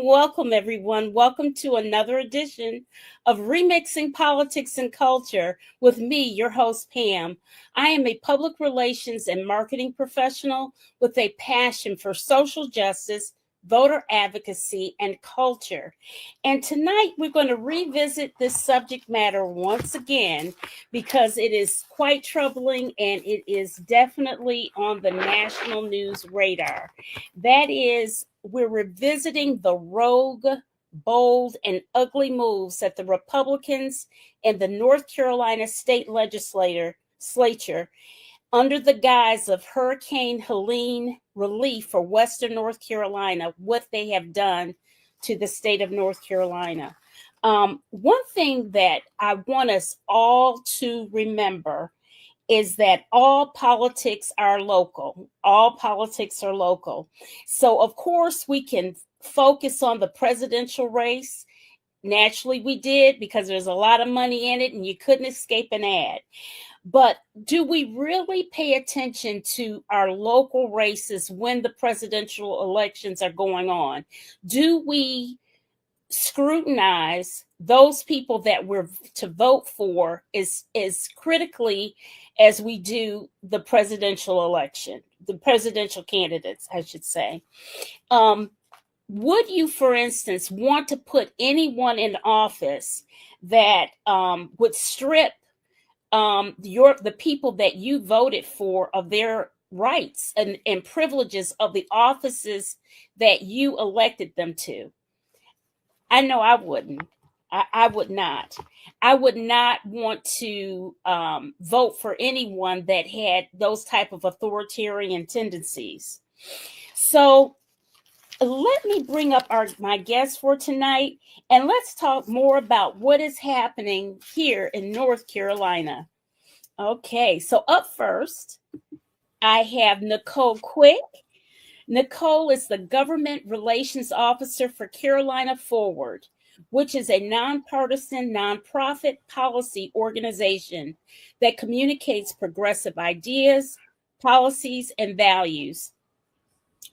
Welcome, everyone. Welcome to another edition of Remixing Politics and Culture with me, your host, Pam. I am a public relations and marketing professional with a passion for social justice, voter advocacy, and culture. And tonight we're going to revisit this subject matter once again because it is quite troubling and it is definitely on the national news radar. That is, we're revisiting the rogue, bold, and ugly moves that the Republicans and the North Carolina state legislature, under the guise of Hurricane Helene relief for Western North Carolina, what they have done to the state of North Carolina. One thing that I want us all to remember is that all politics are local. All politics are local. So, of course, we can focus on the presidential race. Naturally, we did because there's a lot of money in it and you couldn't escape an ad. But do we really pay attention to our local races when the presidential elections are going on? Do we scrutinize those people that we're to vote for as critically as we do the presidential election, the presidential candidates, I should say? Would you, for instance, want to put anyone in office that would strip the people that you voted for of their rights and privileges of the offices that you elected them to? I know I wouldn't. I would not. I would not want to vote for anyone that had those type of authoritarian tendencies. So let me bring up my guest for tonight, and let's talk more about what is happening here in North Carolina. Okay, so up first, I have Nicole Quick. Nicole is the Government Relations Officer for Carolina Forward, which is a nonpartisan, nonprofit policy organization that communicates progressive ideas, policies, and values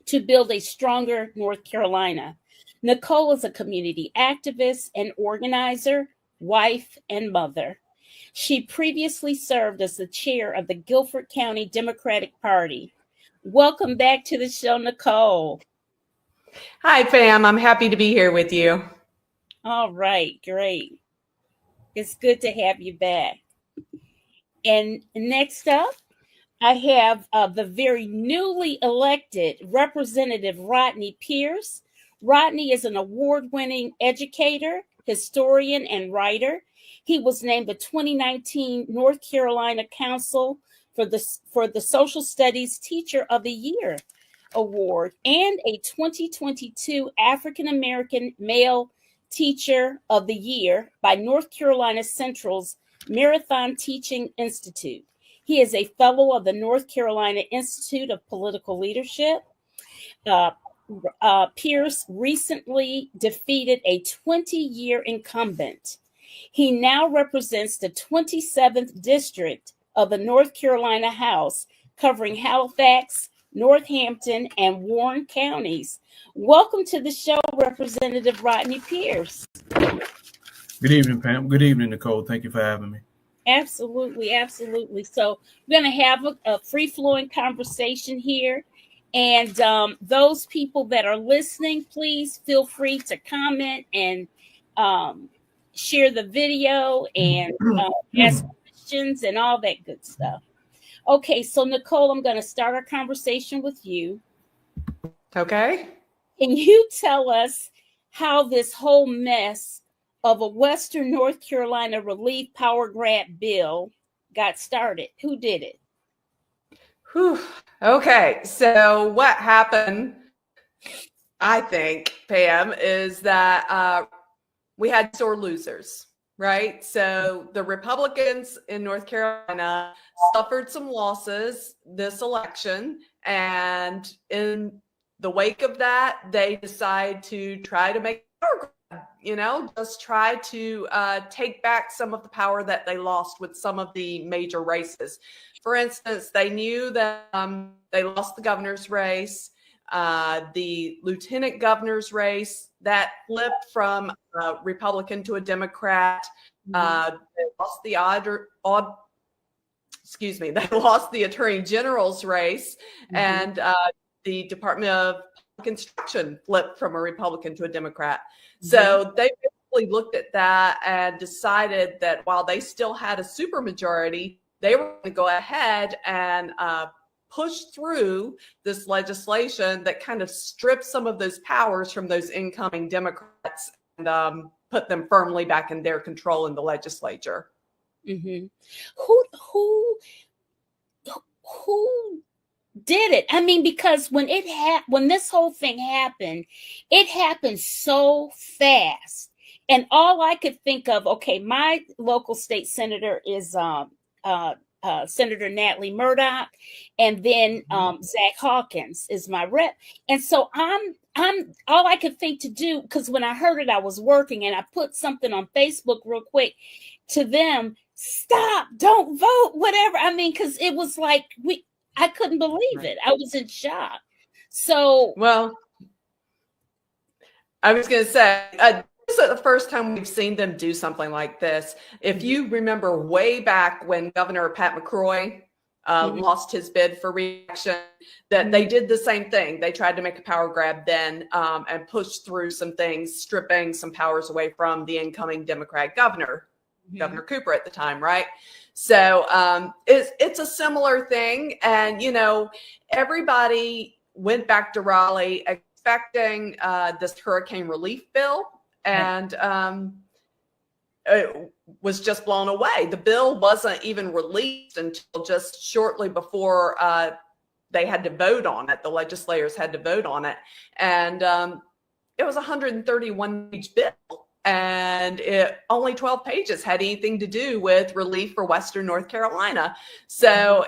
to build a stronger North Carolina. Nicole is a community activist and organizer, wife, and mother. She previously served as the chair of the Guilford County Democratic Party. Welcome back to the show, Nicole. Hi, Pam. I'm happy to be here with you. All right, great. It's good to have you back. And next up, I have the very newly elected Representative Rodney Pierce. Rodney is an award-winning educator, historian, and writer. He was named the 2019 North Carolina Council for the Social Studies Teacher of the Year Award and a 2022 African American Male Teacher of the Year by North Carolina Central's Marathon Teaching Institute. He is a fellow of the North Carolina Institute of Political Leadership. Pierce recently defeated a 20-year incumbent. He now represents the 27th District of the North Carolina House, covering Halifax, Northampton, and Warren counties. Welcome to the show, Representative Rodney Pierce. Good evening, Pam. Good evening, Nicole. Thank you for having me. Absolutely, absolutely. So we're going to have a free-flowing conversation here. And those people that are listening, please feel free to comment and share the video and ask questions and all that good stuff. Okay, so Nicole, I'm going to start our conversation with you. Okay. Can you tell us how this whole mess of a Western North Carolina relief power grant bill got started? Who did it? Whew. Okay, so what happened, I think, Pam, is that we had sore losers, right? So the Republicans in North Carolina suffered some losses this election, and in the wake of that, they decide to try to make power grab, just try to take back some of the power that they lost with some of the major races. For instance, they knew that they lost the governor's race, the lieutenant governor's race that flipped from Republican to a Democrat. They lost the they lost the attorney general's race, and the Department of Construction flipped from a Republican to a Democrat. So they basically looked at that and decided that while they still had a supermajority, they were going to go ahead and push through this legislation that kind of strips some of those powers from those incoming Democrats and put them firmly back in their control in the legislature. Mm-hmm. Who did it? I mean, because when this whole thing happened, it happened so fast, and all I could think of, okay, my local state senator is Senator Natalie Murdoch, and then Zach Hawkins is my rep, and so I'm all I could think to do, because when I heard it, I was working, and I put something on Facebook real quick to them: stop, don't vote, whatever. I mean, because it was like I couldn't believe it. I was in shock. So, well, I was going to say, this is the first time we've seen them do something like this. If you remember way back when Governor Pat McCrory lost his bid for re-election, that they did the same thing. They tried to make a power grab then and push through some things, stripping some powers away from the incoming Democrat governor, Governor Cooper at the time, right? So it's a similar thing. And, everybody went back to Raleigh expecting this hurricane relief bill, and it was just blown away. The bill wasn't even released until just shortly before they had to vote on it. The legislators had to vote on it. And it was a 131-page bill. And only 12 pages had anything to do with relief for Western North Carolina. So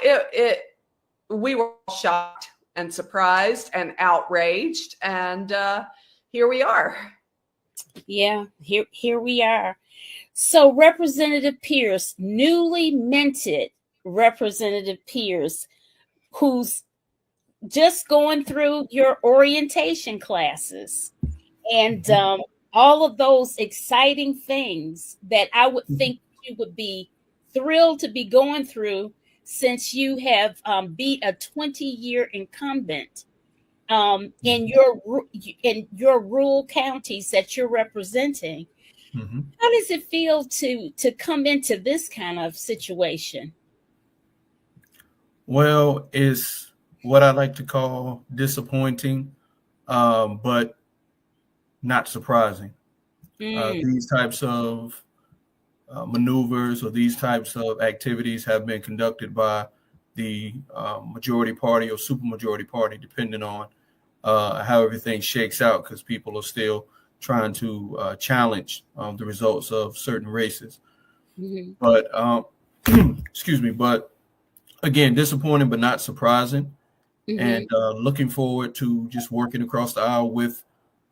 we were shocked and surprised and outraged. And here we are. Yeah, here we are. So Representative Pierce, newly minted Representative Pierce, who's just going through your orientation classes and all of those exciting things that I would think you would be thrilled to be going through, since you have beat a 20-year incumbent in your rural counties that you're representing. How does it feel to come into this kind of situation? Well, it's what I like to call disappointing, but not surprising. These types of maneuvers or these types of activities have been conducted by the majority party or supermajority party, depending on how everything shakes out, because people are still trying to challenge the results of certain races. But excuse me, but again, disappointing but not surprising. And looking forward to just working across the aisle with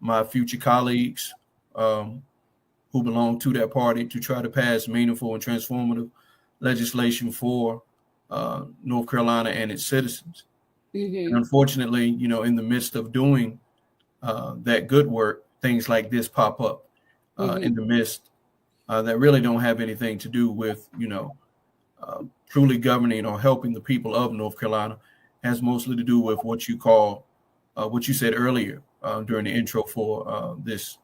my future colleagues who belong to that party to try to pass meaningful and transformative legislation for North Carolina and its citizens. And unfortunately, in the midst of doing that good work, things like this pop up in the midst that really don't have anything to do with, truly governing or helping the people of North Carolina. Has mostly to do with what you call, what you said earlier during the intro for this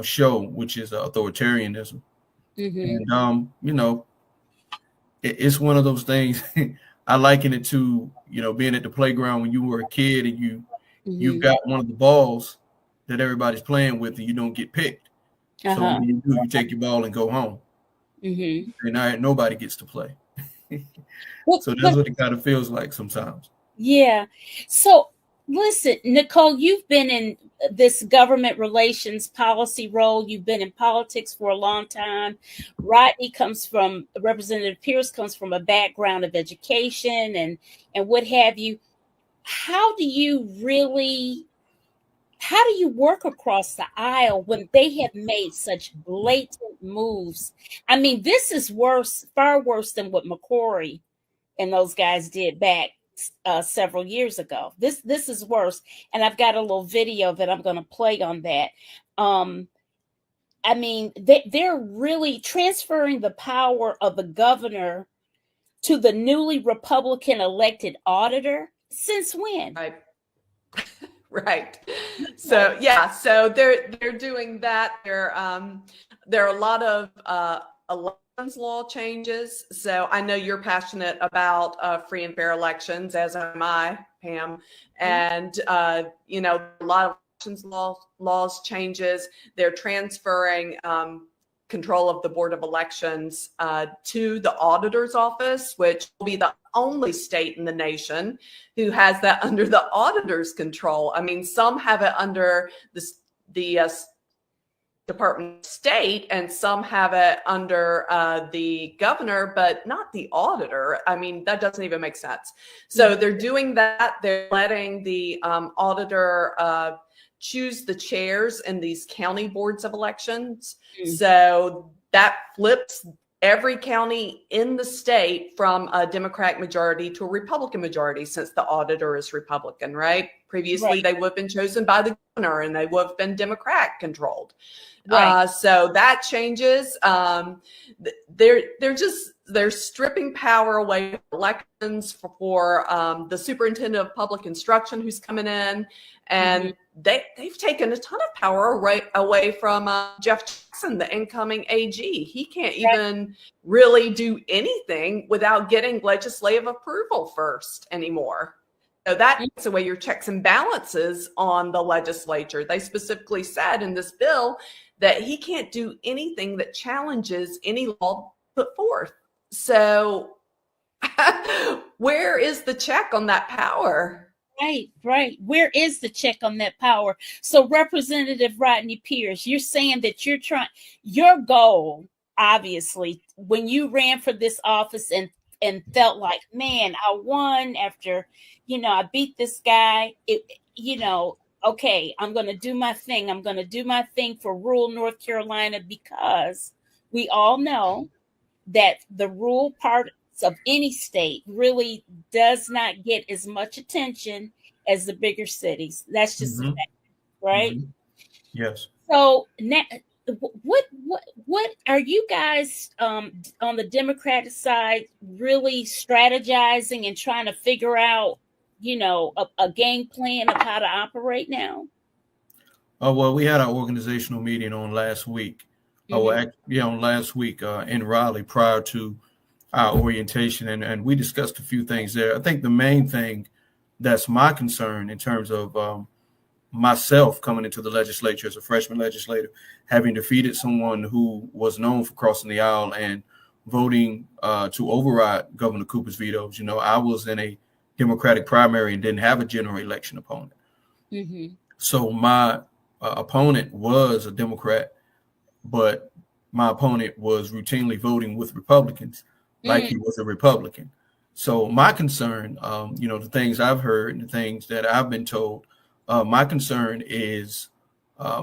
show, which is authoritarianism. And, it's one of those things. I liken it to, being at the playground when you were a kid and you've got one of the balls that everybody's playing with and you don't get picked. So Uh-huh. when you do, you take your ball and go home, and nobody gets to play. So that's But what it kind of feels like sometimes. yeah. So listen, Nicole, you've been in this government relations policy role. You've been in politics for a long time. Rodney comes from Representative Pierce comes from a background of education and what have you. How do you really how do you work across the aisle when they have made such blatant moves? I mean, this is worse, far worse than what McCrory and those guys did back several years ago. This is worse, and I've got a little video that I'm going to play on that. Um, I mean, they're really transferring the power of the governor to the newly Republican elected auditor. Since when? Right. Right. So yeah, so they're doing that. There are a lot of elections law changes. So I know you're passionate about free and fair elections, as am I, Pam. And you know, a lot of elections laws changes. They're transferring control of the Board of Elections to the auditor's office, which will be the only state in the nation who has that under the auditor's control. I mean, some have it under the Department of State, and some have it under the governor, but not the auditor. I mean, that doesn't even make sense. So they're doing that. They're letting the auditor choose the chairs in these county boards of elections. So that flips every county in the state from a Democratic majority to a Republican majority, since the auditor is Republican, right? Previously, they would have been chosen by the governor and they would have been Democrat controlled. Right. So that changes. They're stripping power away from elections for the superintendent of public instruction who's coming in, and they've taken a ton of power away from Jeff Jackson, the incoming AG. He can't even really do anything without getting legislative approval first anymore. So that takes away your checks and balances on the legislature. They specifically said in this bill that he can't do anything that challenges any law put forth. So where is the check on that power? Right. Where is the check on that power? So Representative Rodney Pierce, you're saying that your goal, obviously, when you ran for this office and felt like, man, I won after, I beat this guy, okay, I'm going to do my thing. I'm going to do my thing for rural North Carolina, because we all know that the rural parts of any state really does not get as much attention as the bigger cities. That's just a fact, right? Yes. So now, what are you guys on the Democratic side really strategizing and trying to figure out, a game plan of how to operate now? Well, we had our organizational meeting on last week. On last week in Raleigh prior to our orientation, and we discussed a few things there. I think the main thing that's my concern in terms of myself coming into the legislature as a freshman legislator, having defeated someone who was known for crossing the aisle and voting to override Governor Cooper's vetoes. I was in a Democratic primary and didn't have a general election opponent. So my opponent was a Democrat, but my opponent was routinely voting with Republicans like he was a Republican. So my concern, the things I've heard and the things that I've been told, my concern is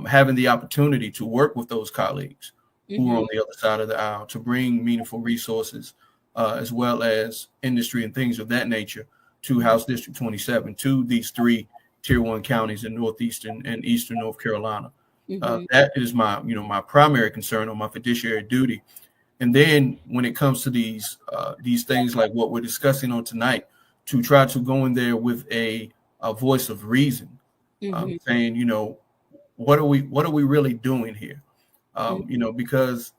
having the opportunity to work with those colleagues who are on the other side of the aisle to bring meaningful resources as well as industry and things of that nature to House District 27, to these 3 Tier 1 counties in northeastern and eastern North Carolina. That is my primary concern on my fiduciary duty. And then when it comes to these things like what we're discussing on tonight, to try to go in there with a voice of reason, saying, what are we really doing here? Because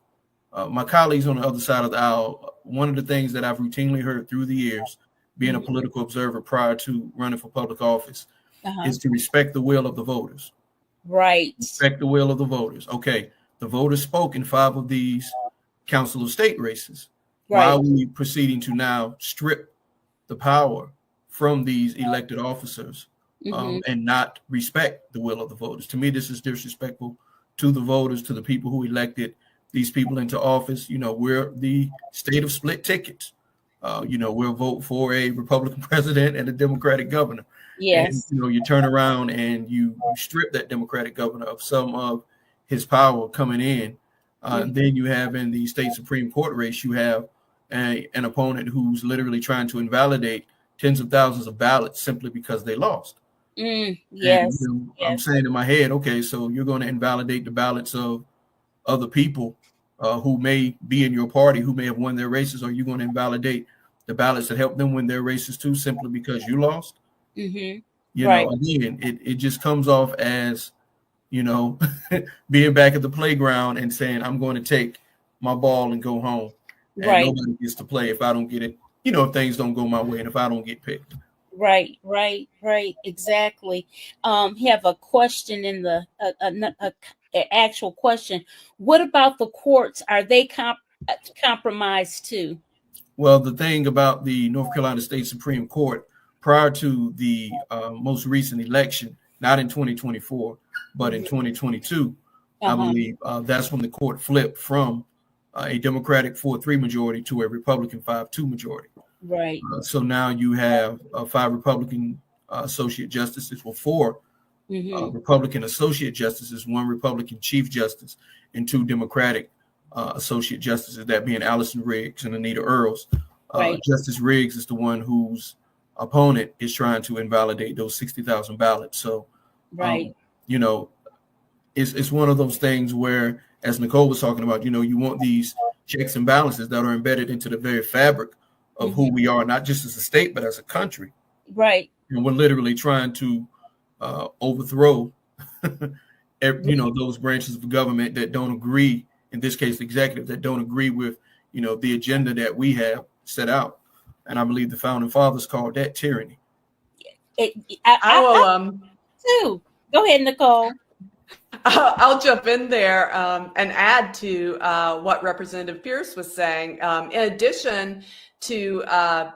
my colleagues on the other side of the aisle, one of the things that I've routinely heard through the years, being a political observer prior to running for public office, is to respect the will of the voters. Right. Respect the will of the voters. Okay, the voters spoke in 5 of these council of state races. Right. Why are we proceeding to now strip the power from these elected officers and not respect the will of the voters? To me, this is disrespectful to the voters, to the people who elected these people into office. You know, we're the state of split tickets. You know, we'll vote for a Republican president and a Democratic governor. Yes. And, you know, you turn around and you strip that Democratic governor of some of his power coming in. Then you have in the state Supreme Court race, you have an opponent who's literally trying to invalidate tens of thousands of ballots simply because they lost. Yes. And, you know, I'm saying in my head, okay, so you're going to invalidate the ballots of other people who may be in your party, who may have won their races, or are you going to invalidate the ballots that helped them win their races too, simply because you lost? You know, again, it just comes off as, you know, being back at the playground and saying, I'm going to take my ball and go home. And nobody gets to play if I don't get it, you know, if things don't go my way and if I don't get picked. Right. Exactly. Have a question in the actual question. What about the courts? Are they compromised too? Well, the thing about the North Carolina State Supreme Court, prior to the most recent election, not in 2024, but in 2022, I believe that's when the court flipped from a Democratic 4-3 majority to a Republican 5-2 majority. Right. So now you have 5 Republican associate justices, well, 4 Republican associate justices, 1 Republican chief justice, and 2 Democratic associate justices, that being Allison Riggs and Anita Earls. Justice Riggs is the one whose opponent is trying to invalidate those 60,000 ballots. So, you know, it's one of those things where, as Nicole was talking about, you know, you want these checks and balances that are embedded into the very fabric of who we are, not just as a state, but as a country. Right. And we're literally trying to overthrow, you know, those branches of government that don't agree, in this case, the executive, that don't agree with, you know, the agenda that we have set out. And I believe the founding fathers called that tyranny. I will too. Go ahead, Nicole. I'll jump in there and add to what Representative Pierce was saying. In addition to the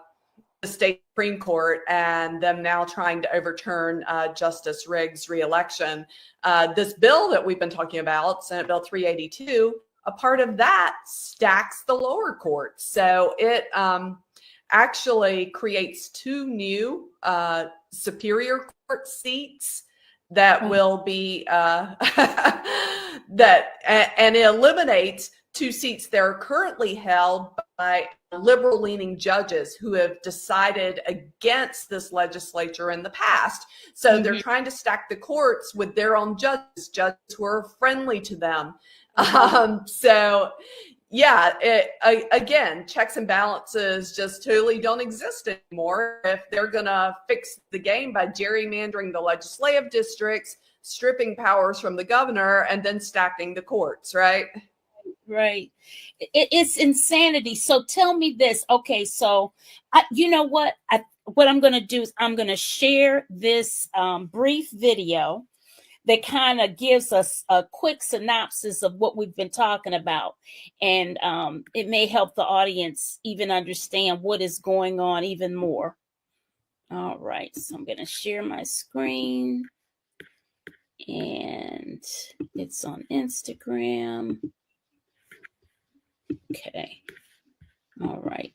state Supreme Court and them now trying to overturn Justice Riggs' reelection, this bill that we've been talking about, Senate Bill 382, a part of that stacks the lower courts. So it actually creates 2 new Superior Court seats that will be and it eliminates 2 seats that are currently held by liberal-leaning judges who have decided against this legislature in the past. So they're trying to stack the courts with their own judges who are friendly to them. So yeah, again, checks and balances just totally don't exist anymore if they're going to fix the game by gerrymandering the legislative districts, stripping powers from the governor, and then stacking the courts, right? Right. It's insanity. So tell me this. Okay, so you know what? What I'm going to do is I'm going to share this brief video that kind of gives us a quick synopsis of what we've been talking about. And it may help the audience even understand what is going on even more. All right, so I'm going to share my screen. And it's on Instagram. Okay. All right.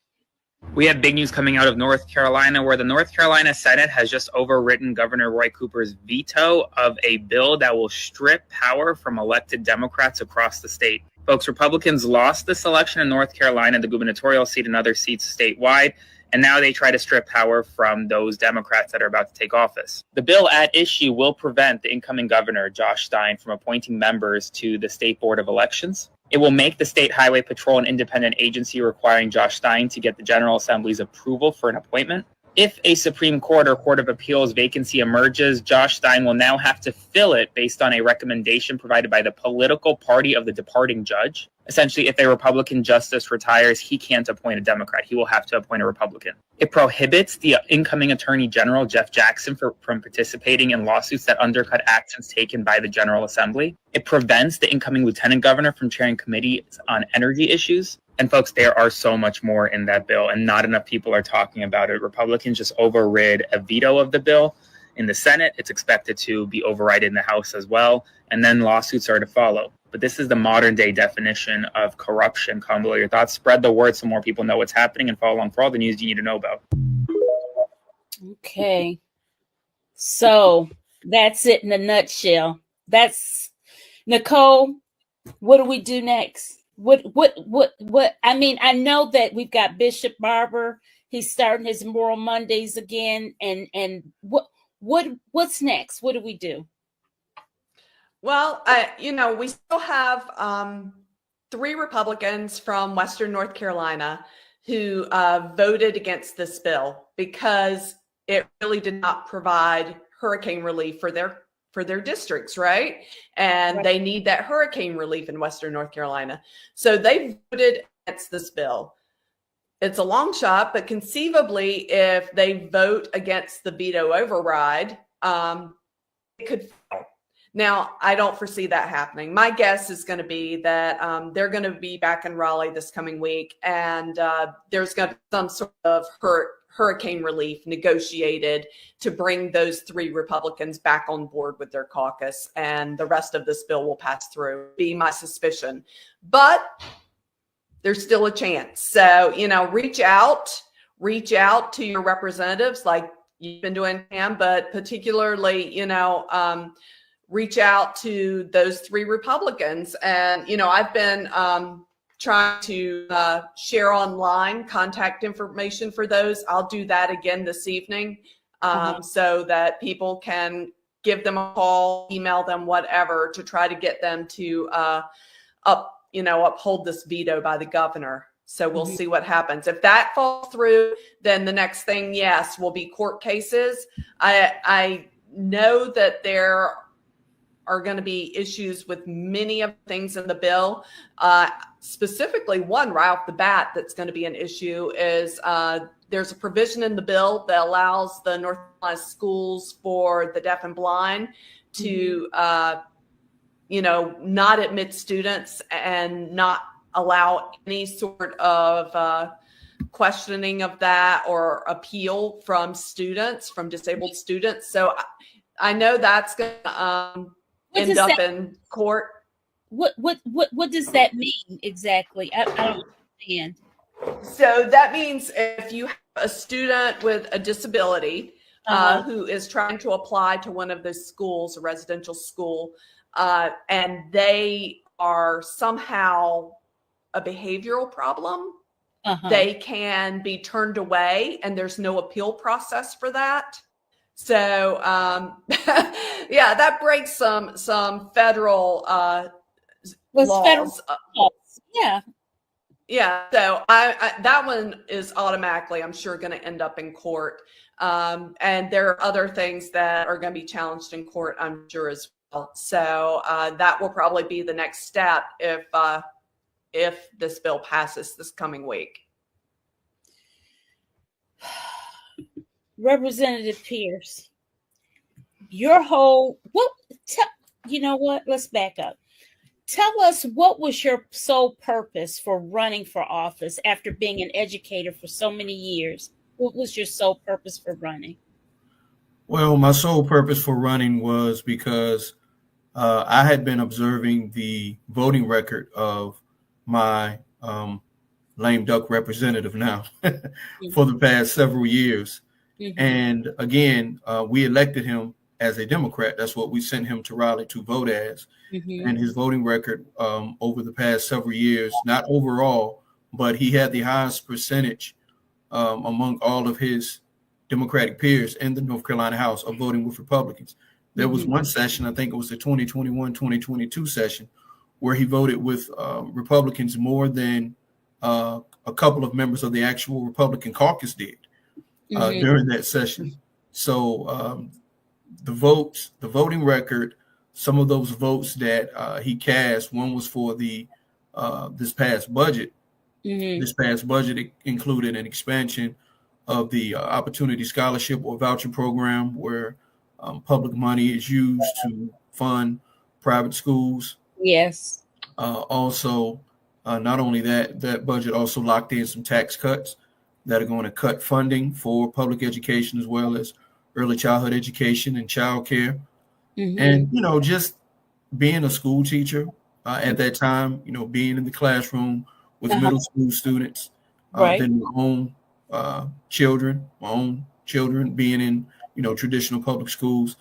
We have big news coming out of North Carolina, where the North Carolina Senate has just overwritten Governor Roy Cooper's veto of a bill that will strip power from elected Democrats across the state. Folks, Republicans lost this election in North Carolina, the gubernatorial seat and other seats statewide, and now they try to strip power from those Democrats that are about to take office. The bill at issue will prevent the incoming governor, Josh Stein, from appointing members to the State Board of Elections. It will make the State Highway Patrol an independent agency, requiring Josh Stein to get the General Assembly's approval for an appointment. If a Supreme Court or Court of Appeals vacancy emerges, Josh Stein will now have to fill it based on a recommendation provided by the political party of the departing judge. Essentially, if a Republican justice retires, he can't appoint a Democrat. He will have to appoint a Republican. It prohibits the incoming Attorney General, Jeff Jackson, from participating in lawsuits that undercut actions taken by the General Assembly. It prevents the incoming Lieutenant Governor from chairing committees on energy issues. And folks, there are so much more in that bill, and not enough people are talking about it. Republicans just overrid a veto of the bill in the Senate. It's expected to be overridden in the House as well, and then lawsuits are to follow. But this is the modern day definition of corruption. Comment below your thoughts. Spread the word so more people know what's happening, and follow along for all the news you need to know about. Okay. So that's it in a nutshell. That's Nicole. What do we do next? What I mean, I know that we've got Bishop Barber. He's starting his Moral Mondays again. And what's next? What do we do? Well, we still have 3 Republicans from Western North Carolina who voted against this bill because it really did not provide hurricane relief for their districts, right? And Right. they need that hurricane relief in Western North Carolina. So they voted against this bill. It's a long shot, but conceivably, if they vote against the veto override, it could fail. Now, I don't foresee that happening. My guess is going to be that they're going to be back in Raleigh this coming week, and there's going to be some sort of hurricane relief negotiated to bring those 3 Republicans back on board with their caucus, and the rest of this bill will pass through, be my suspicion. But there's still a chance. So, reach out to your representatives like you've been doing, Pam, but particularly, reach out to those 3 Republicans. And, I've been trying to share online contact information for those. I'll do that again this evening so that people can give them a call, email them, whatever, to try to get them to uphold this veto by the governor. So we'll see what happens. If that falls through, then the next thing, yes, will be court cases. I know that there are going to be issues with many of the things in the bill. Specifically, one right off the bat that's going to be an issue is there's a provision in the bill that allows the North Carolina schools for the deaf and blind to, not admit students and not allow any sort of questioning of that or appeal from disabled students. So I know that's going to end up in court. What does that mean exactly? I don't understand. So that means if you have a student with a disability who is trying to apply to one of the schools, a residential school, and they are somehow a behavioral problem, they can be turned away, and there's no appeal process for that. So, yeah, that breaks some federal laws. Federal laws. Yeah. Yeah. So I that one is automatically, I'm sure, going to end up in court. And there are other things that are going to be challenged in court, I'm sure, as well. So that will probably be the next step if this bill passes this coming week. Representative Pierce, your whole you know what? Let's back up. Tell us, what was your sole purpose for running for office after being an educator for so many years? What was your sole purpose for running? Well, my sole purpose for running was because I had been observing the voting record of my lame duck representative now for the past several years. And again, we elected him as a Democrat. That's what we sent him to Raleigh to vote as. And his voting record over the past several years, not overall, but he had the highest percentage among all of his Democratic peers in the North Carolina House of voting with Republicans. There was one session, I think it was the 2021-2022 session, where he voted with Republicans more than a couple of members of the actual Republican caucus did. during that session. So the voting record, some of those votes that he cast, one was for the this past budget. This past budget included an expansion of the Opportunity Scholarship or Voucher Program, where public money is used to fund private schools. Yes. Also, not only that, that budget also locked in some tax cuts that are going to cut funding for public education as well as early childhood education and child care. And, just being a school teacher at that time, being in the classroom with middle school students, then my own children being in, traditional public schools.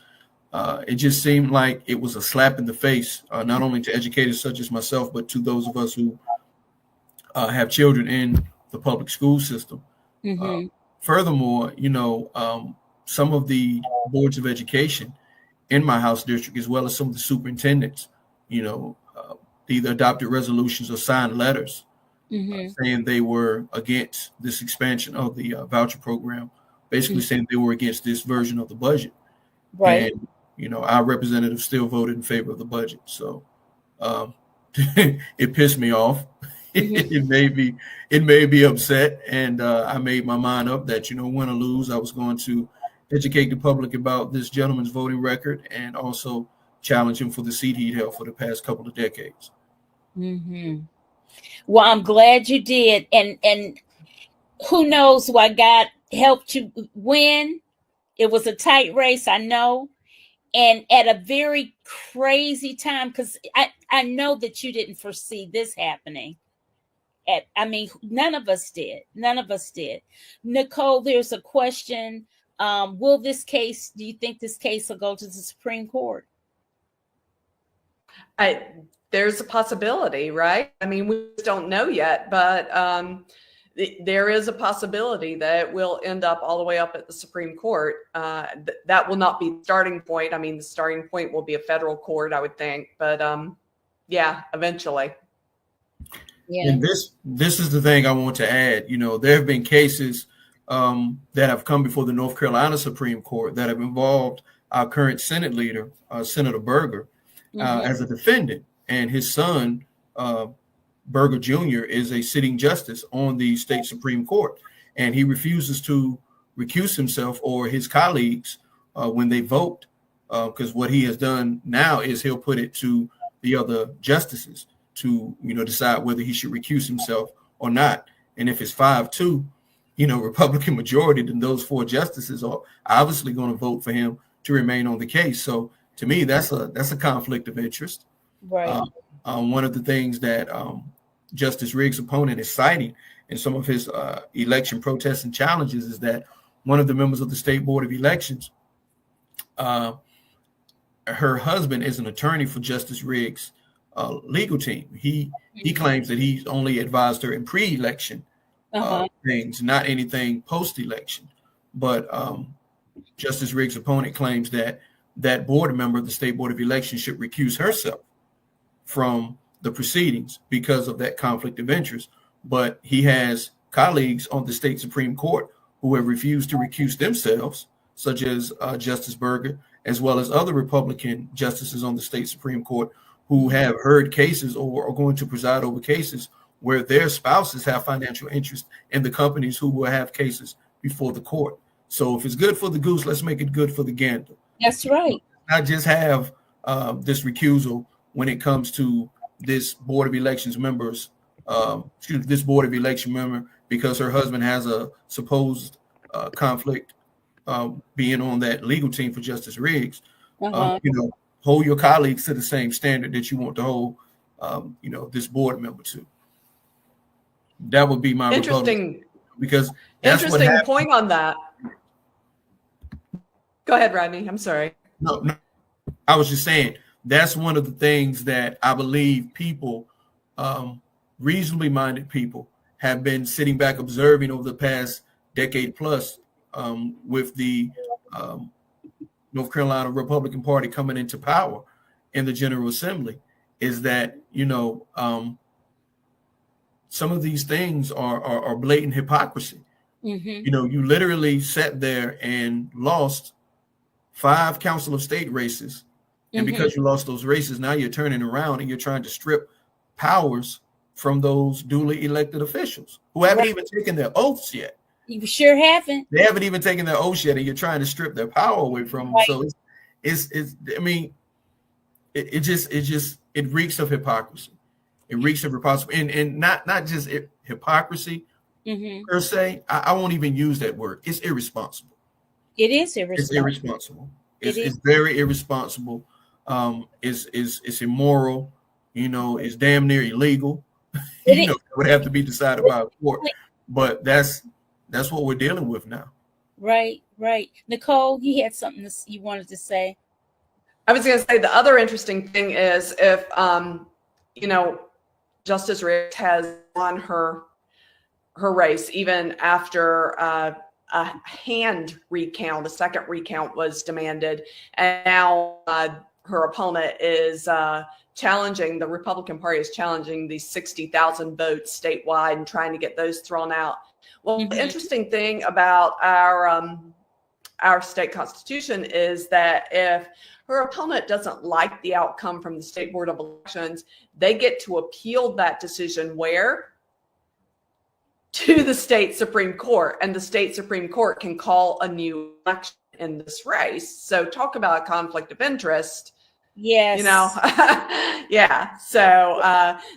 It just seemed like it was a slap in the face, not only to educators such as myself, but to those of us who have children in the public school system. Furthermore, some of the boards of education in my house district, as well as some of the superintendents, either adopted resolutions or signed letters saying they were against this expansion of the voucher program, basically saying they were against this version of the budget. Right. And, our representative still voted in favor of the budget. So it pissed me off. It made me upset. And I made my mind up that, win or lose, I was going to educate the public about this gentleman's voting record and also challenge him for the seat he'd held for the past couple of decades. Well, I'm glad you did. And who knows why God helped you win. It was a tight race, I know. And at a very crazy time, because I know that you didn't foresee this happening. None of us did. Nicole, there's a question. Do you think this case will go to the Supreme Court? There's a possibility, right? We just don't know yet, but there is a possibility that it will end up all the way up at the Supreme Court. That will not be the starting point. The starting point will be a federal court, I would think. But yeah, eventually. Yeah. And this is the thing I want to add. There have been cases that have come before the North Carolina Supreme Court that have involved our current Senate leader, Senator Berger, as a defendant, and his son, Berger Jr., is a sitting justice on the state Supreme Court, and he refuses to recuse himself or his colleagues when they vote, because what he has done now is he'll put it to the other justices to decide whether he should recuse himself or not. And if it's 5-2, Republican majority, then those 4 justices are obviously going to vote for him to remain on the case. So to me, that's a conflict of interest. Right. One of the things that Justice Riggs' opponent is citing in some of his election protests and challenges is that one of the members of the State Board of Elections, her husband is an attorney for Justice Riggs' legal team. He claims that he's only advised her in pre-election things, not anything post-election. But Justice Riggs' opponent claims that that board member of the State Board of Elections should recuse herself from the proceedings because of that conflict of interest. But he has colleagues on the state Supreme Court who have refused to recuse themselves, such as Justice Berger, as well as other Republican justices on the state Supreme Court who have heard cases or are going to preside over cases where their spouses have financial interest in the companies who will have cases before the court. So if it's good for the goose, let's make it good for the gander. That's right. Not just have this recusal when it comes to this Board of Elections members, this Board of Election member, because her husband has a supposed conflict being on that legal team for Justice Riggs. Hold your colleagues to the same standard that you want to hold, this board member to. That would be my interesting, because that's interesting point on that. Go ahead, Rodney. I'm sorry. No, I was just saying that's one of the things that I believe people, reasonably minded people, have been sitting back observing over the past decade plus, with the North Carolina Republican Party coming into power in the General Assembly, is that some of these things are blatant hypocrisy. Mm-hmm. You know, you literally sat there and lost 5 council of state races. And because you lost those races, now you're turning around and you're trying to strip powers from those duly elected officials who haven't even taken their oaths yet. You sure haven't. They haven't even taken their oaths yet, and you're trying to strip their power away from them. Right. So it's I mean, it reeks of hypocrisy. It reeks of hypocrisy, and not just hypocrisy per se. I won't even use that word. It's irresponsible. It is irresponsible. It's irresponsible. It's very irresponsible. It's immoral. You know, it's damn near illegal. You know, it would have to be decided by a court. But that's what we're dealing with now. Right. Nicole, you had something you wanted to say. I was going to say the other interesting thing is if, you know, Justice Riggs has won her race even after a hand recount, a second recount was demanded, and now her opponent is challenging, the Republican Party is challenging these 60,000 votes statewide and trying to get those thrown out. Well, the interesting thing about our state constitution is that if her opponent doesn't like the outcome from the State Board of Elections, they get to appeal that decision where? To the state Supreme Court, and the state Supreme Court can call a new election in this race. So talk about a conflict of interest. Yes. You know, yeah. So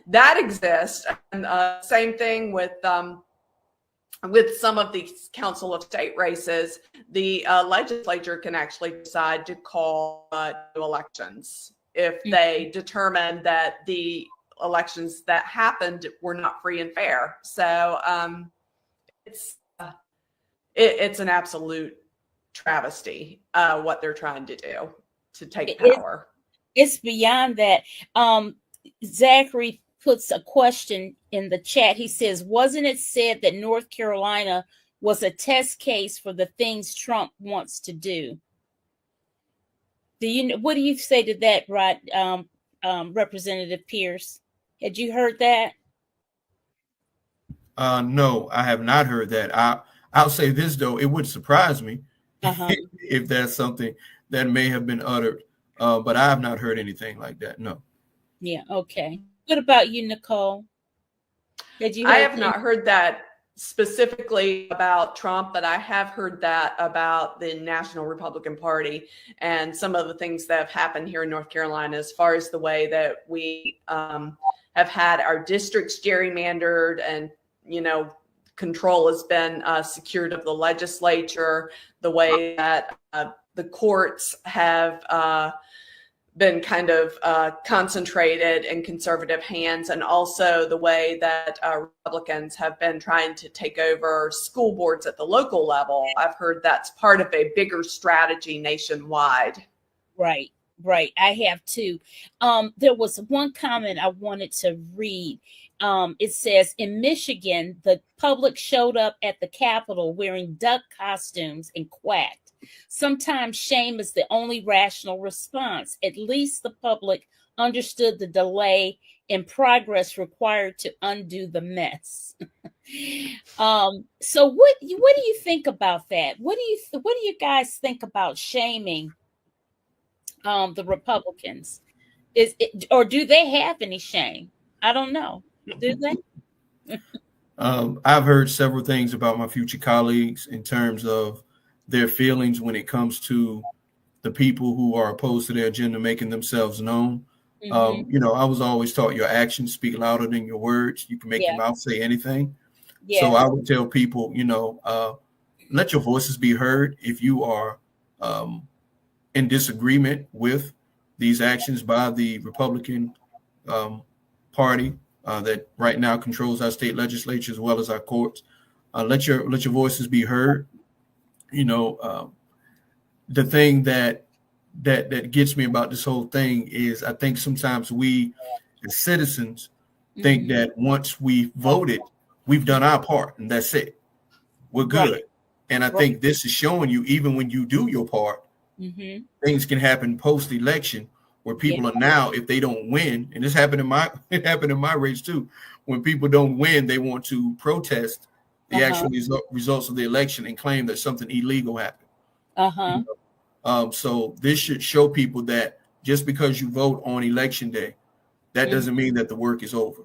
that exists. And same thing with some of these council of state races, the legislature can actually decide to call new elections if they determine that the elections that happened were not free and fair. So it's an absolute travesty what they're trying to do to take power. It's beyond that. Zachary puts a question in the chat. He says, wasn't it said that North Carolina was a test case for the things Trump wants to do? What do you say to that, right, Representative Pierce? Had you heard that? No, I have not heard that. I'll say this, though. It would surprise me if that's something that may have been uttered. But I have not heard anything like that. No. Yeah. Okay. What about you, Nicole? I have not heard that specifically about Trump, but I have heard that about the National Republican Party and some of the things that have happened here in North Carolina as far as the way that we have had our districts gerrymandered and, you know, control has been secured of the legislature, the way that the courts have been kind of concentrated in conservative hands, and also the way that Republicans have been trying to take over school boards at the local level. I've heard that's part of a bigger strategy nationwide. Right. I have too. There was one comment I wanted to read. It says, in Michigan, the public showed up at the Capitol wearing duck costumes and quacked. Sometimes shame is the only rational response. At least the public understood the delay in progress required to undo the mess. So what do you think about that? What do you guys think about shaming the Republicans? Or do they have any shame? I don't know. Do they? I've heard several things about my future colleagues in terms of their feelings when it comes to the people who are opposed to their agenda making themselves known. You know, I was always taught your actions speak louder than your words. You can make your mouth say anything. So I would tell people, you know, let your voices be heard. If you are in disagreement with these actions by the Republican Party that right now controls our state legislature as well as our courts, let your voices be heard. You know, the thing that gets me about this whole thing is I think sometimes we as citizens think that once we voted, we've done our part and that's it. We're good. Right. And I think this is showing you, even when you do your part, things can happen post-election where people are now, if they don't win, and it happened in my race too. When people don't win, they want to protest the actual results of the election and claim that something illegal happened. You know? So this should show people that just because you vote on election day, that doesn't mean that the work is over.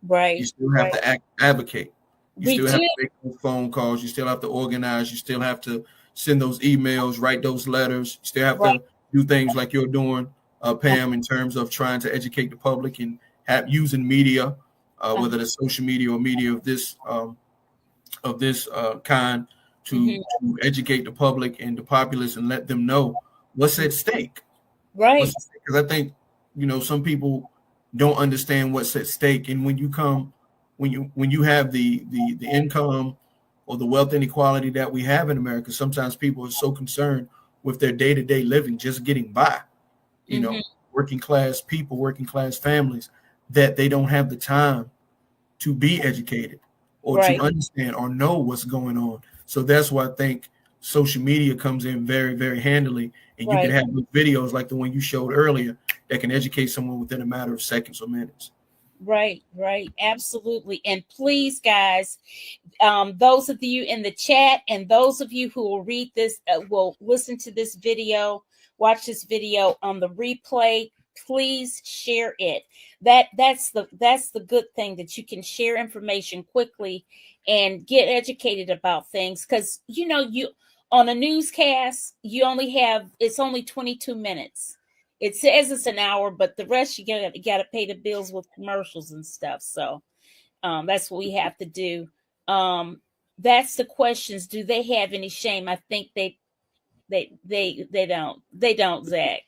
Right. You still have to advocate. You still have to make those phone calls. You still have to organize. You still have to send those emails, write those letters. You still have to do things like you're doing, Pam, in terms of trying to educate the public and using media, whether it's social media or media of this kind, to educate the public and the populace and let them know what's at stake. Right. Because I think, some people don't understand what's at stake. And when you have the income or the wealth inequality that we have in America, sometimes people are so concerned with their day-to-day living, just getting by, working class people, working class families, that they don't have the time to be educated or to understand or know what's going on. So that's why I think social media comes in very, very handily. And you can have videos like the one you showed earlier that can educate someone within a matter of seconds or minutes. Right. Absolutely. And please, guys, those of you in the chat and those of you who will read this, will listen to this video, watch this video on the replay, please share it. That's the good thing, that you can share information quickly and get educated about things. Because, you on a newscast, it's only 22 minutes. It says it's an hour, but the rest you got to pay the bills with commercials and stuff. So that's what we have to do. That's the questions. Do they have any shame? I think they don't. They don't, Zach.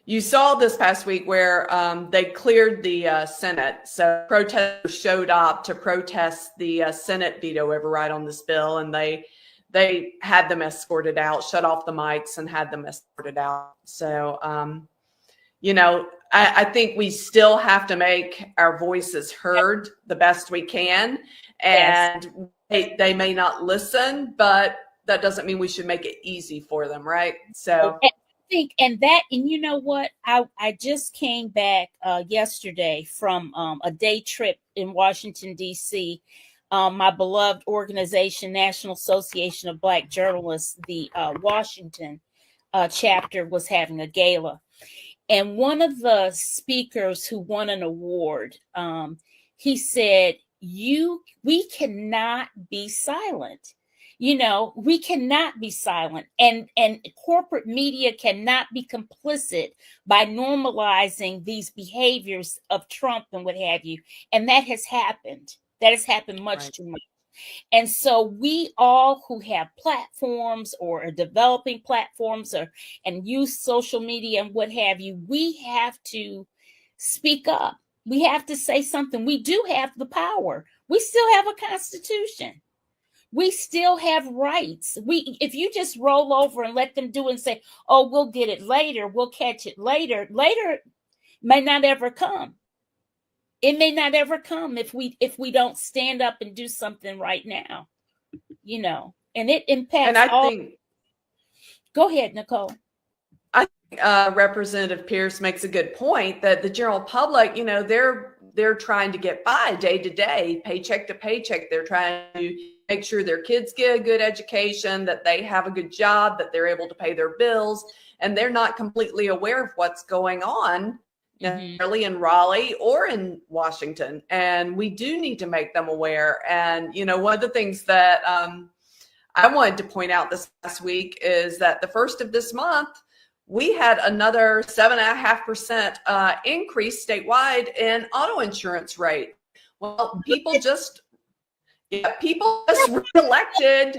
You saw this past week where they cleared the Senate. So protesters showed up to protest the Senate veto override on this bill, and they had them escorted out, shut off the mics, and had them escorted out. So, I think we still have to make our voices heard the best we can. And they may not listen, but that doesn't mean we should make it easy for them, right? So I think, and you know what? I just came back yesterday from a day trip in Washington, D.C. My beloved organization, National Association of Black Journalists, the Washington chapter, was having a gala. And one of the speakers who won an award, he said, we cannot be silent. We cannot be silent, and corporate media cannot be complicit by normalizing these behaviors of Trump and what have you. And that has happened. That has happened much too much. And so we all who have platforms or are developing platforms and use social media and what have you, we have to speak up. We have to say something. We do have the power. We still have a constitution. We still have rights. If you just roll over and let them do it and say, oh, we'll get it later, we'll catch it later may not ever come. It may not ever come if we don't stand up and do something right now, and it impacts. And I think, go ahead, Nicole. I think Representative Pierce makes a good point that the general public, they're trying to get by day to day, paycheck to paycheck. They're trying to make sure their kids get a good education, that they have a good job, that they're able to pay their bills, and they're not completely aware of what's going on necessarily in Raleigh or in Washington. And we do need to make them aware. And, one of the things that I wanted to point out this last week is that the first of this month, we had another 7.5% increase statewide in auto insurance rate. Well, people just reelected.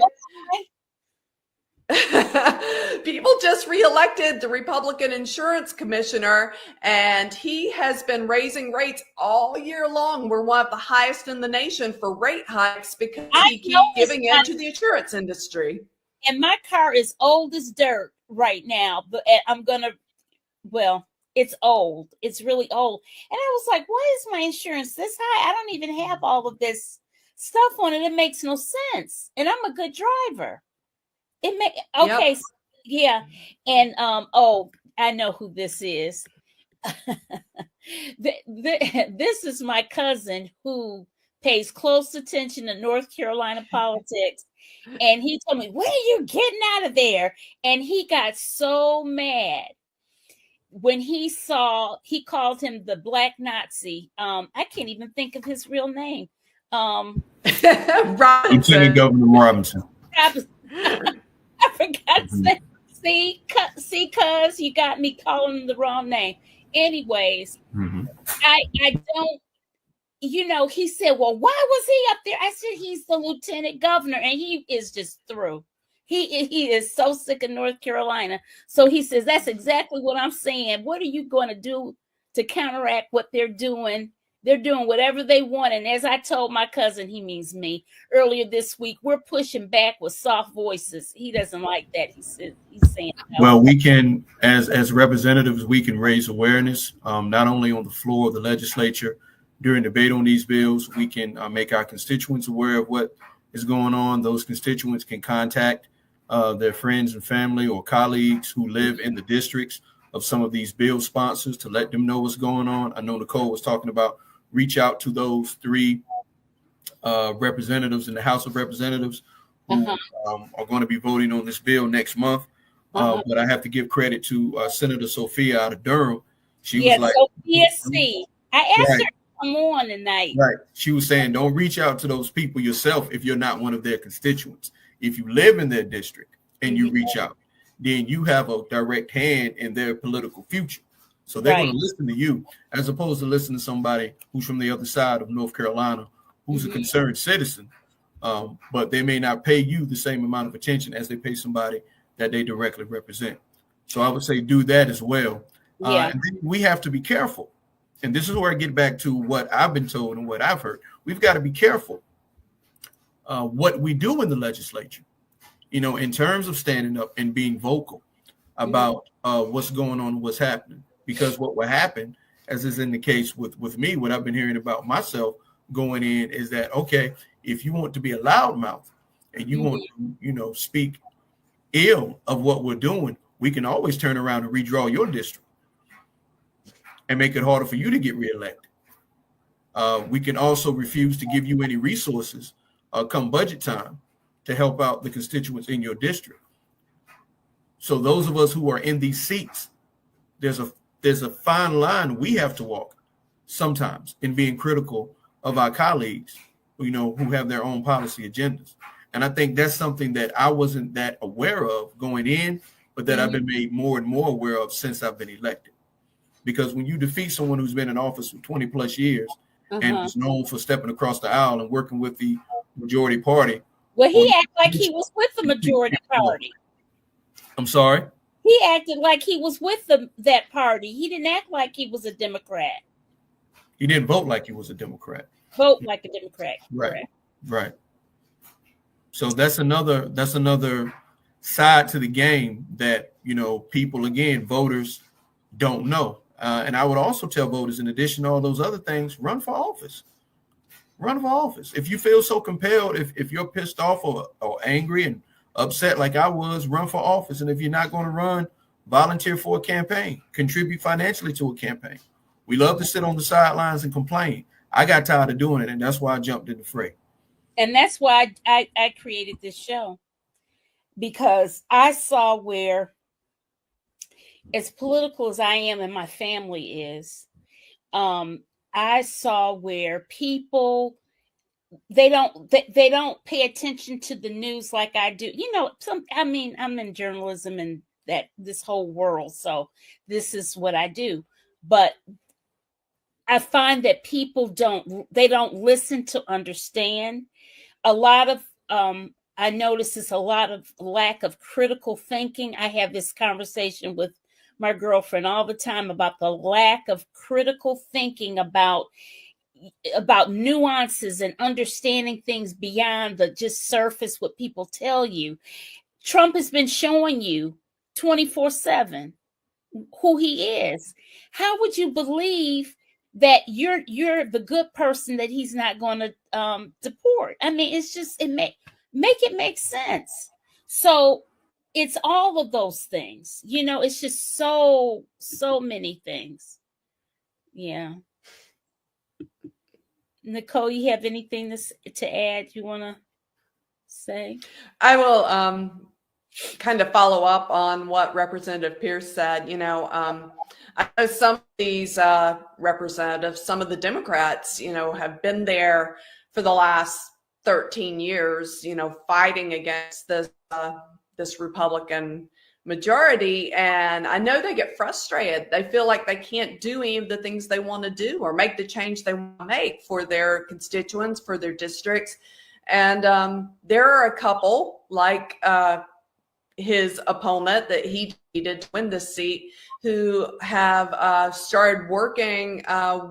People just reelected the Republican insurance commissioner, and he has been raising rates all year long. We're one of the highest in the nation for rate hikes because he keeps giving in to the insurance industry. And my car is old as dirt right now, but it's old. It's really old. And I was like, why is my insurance this high? I don't even have all of this stuff on it. It makes no sense. And I'm a good driver. Yeah. And I know who this is. This is my cousin who pays close attention to North Carolina politics. And he told me, when are you getting out of there? And he got so mad when he called him the Black Nazi. I can't even think of his real name. Lieutenant Governor Robinson. I forgot to say. See, cuz you got me calling him the wrong name. Anyways, I don't, he said, well, why was he up there? I said, he's the lieutenant governor, and he is just through. He is so sick of North Carolina. So he says, that's exactly what I'm saying. What are you going to do to counteract what they're doing? They're doing whatever they want. And as I told my cousin, he means me, earlier this week, we're pushing back with soft voices. He doesn't like that. He's saying no. Well, we can, as representatives, we can raise awareness, not only on the floor of the legislature during debate on these bills. We can make our constituents aware of what is going on. Those constituents can contact their friends and family or colleagues who live in the districts of some of these bill sponsors to let them know what's going on. I know Nicole was talking about reach out to those 3 representatives in the House of Representatives who are going to be voting on this bill next month. But I have to give credit to Senator Sophia out of Durham. She was like, Sophia C. I asked her to come on tonight. Right. She was saying, don't reach out to those people yourself if you're not one of their constituents. If you live in their district and you reach out, then you have a direct hand in their political future. So they're going to listen to you as opposed to listen to somebody who's from the other side of North Carolina, who's a concerned citizen, but they may not pay you the same amount of attention as they pay somebody that they directly represent. So I would say do that as well. And then we have to be careful. And this is where I get back to what I've been told and what I've heard. We've got to be careful what we do in the legislature, in terms of standing up and being vocal about what's going on, what's happening. Because what will happen, as is in the case with me, what I've been hearing about myself going in is that, okay, if you want to be a loudmouth and you want to, speak ill of what we're doing, we can always turn around and redraw your district and make it harder for you to get reelected. We can also refuse to give you any resources come budget time to help out the constituents in your district. So those of us who are in these seats, there's a fine line we have to walk sometimes in being critical of our colleagues, who have their own policy agendas. And I think that's something that I wasn't that aware of going in, but that I've been made more and more aware of since I've been elected. Because when you defeat someone who's been in office for 20 plus years and is known for stepping across the aisle and working with the majority party. Well, he acted like he was with the majority party. I'm sorry? He acted like he was with that party. He didn't act like he was a Democrat. He didn't vote like he was a Democrat. Vote like a Democrat. Right. Correct. Right. So that's another side to the game that, people, again, voters don't know. And I would also tell voters, in addition to all those other things, run for office. Run for office. If you feel so compelled, if you're pissed off or angry and upset like I was, run for office. And if you're not going to run, volunteer for a campaign, contribute financially to a campaign. We love to sit on the sidelines and complain. I got tired of doing it, and that's why I jumped in the fray. And that's why I created this show, because I saw where, as political as I am and my family is, I saw where people, they don't pay attention to the news like I do. I'm in journalism and this whole world, so this is what I do. But I find that people don't listen to understand. A lot of I notice it's a lot of lack of critical thinking. I have this conversation with my girlfriend all the time about the lack of critical thinking about nuances and understanding things beyond the just surface, what people tell you. Trump has been showing you 24/7 who he is. How would you believe that you're the good person that he's not going to deport? I mean, it's just, make it make sense. So it's all of those things, it's just so many things. Yeah. Nicole, you have anything to add you want to say? I will kind of follow up on what Representative Pierce said. I know some of these representatives, some of the Democrats, have been there for the last 13 years, fighting against this Republican majority. And I know they get frustrated. They feel like they can't do any of the things they want to do or make the change they want to make for their constituents, for their districts. And there are a couple, like his opponent that he needed to win this seat, who have started working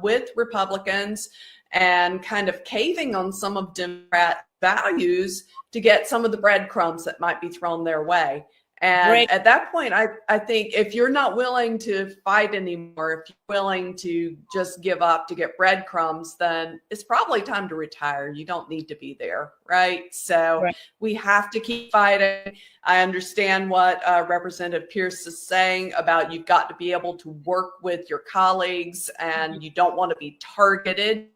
with Republicans and kind of caving on some of Democrat values to get some of the breadcrumbs that might be thrown their way. And at that point, I think if you're not willing to fight anymore, if you're willing to just give up to get breadcrumbs, then it's probably time to retire. You don't need to be there, right? So we have to keep fighting. I understand what Representative Pierce is saying about you've got to be able to work with your colleagues and you don't want to be targeted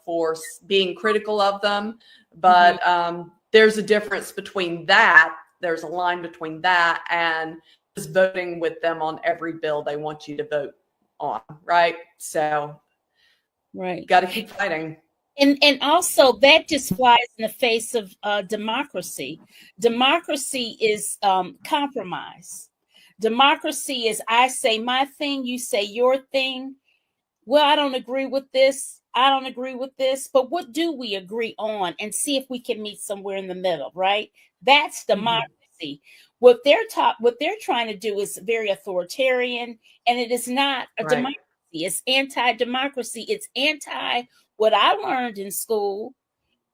for being critical of them. But there's a difference between that. There's a line between that and just voting with them on every bill they want you to vote on, right? So, got to keep fighting. And also that just flies in the face of democracy. Democracy is compromise. Democracy is I say my thing, you say your thing. Well, I don't agree with this. I don't agree with this. But what do we agree on? And see if we can meet somewhere in the middle, right? That's democracy. What they're trying to do is very authoritarian, and it is not a democracy. It's anti-democracy. It's anti what I learned in school.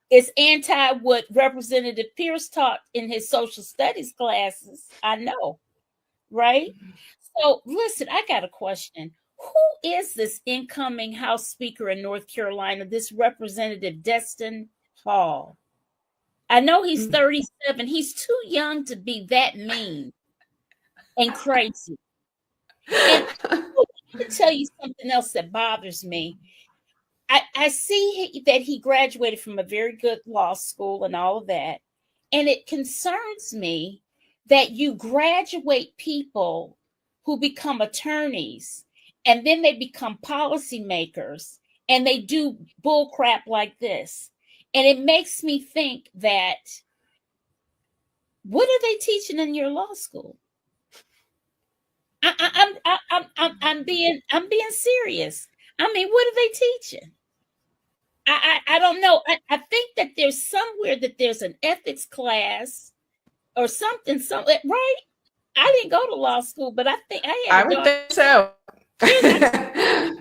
It's anti what Representative Pierce taught in his social studies classes. I know, right? So listen, I got a question. Who is this incoming House Speaker in North Carolina, this Representative Destin Hall? I know he's 37. He's too young to be that mean and crazy. And I can tell you something else that bothers me. I see that he graduated from a very good law school and all of that. And it concerns me that you graduate people who become attorneys and then they become policymakers and they do bull crap like this. And it makes me think that, what are they teaching in your law school? I'm being serious. I mean, what are they teaching? I don't know. I think that there's somewhere that there's an ethics class or something, right? I didn't go to law school, but I think I would think so. I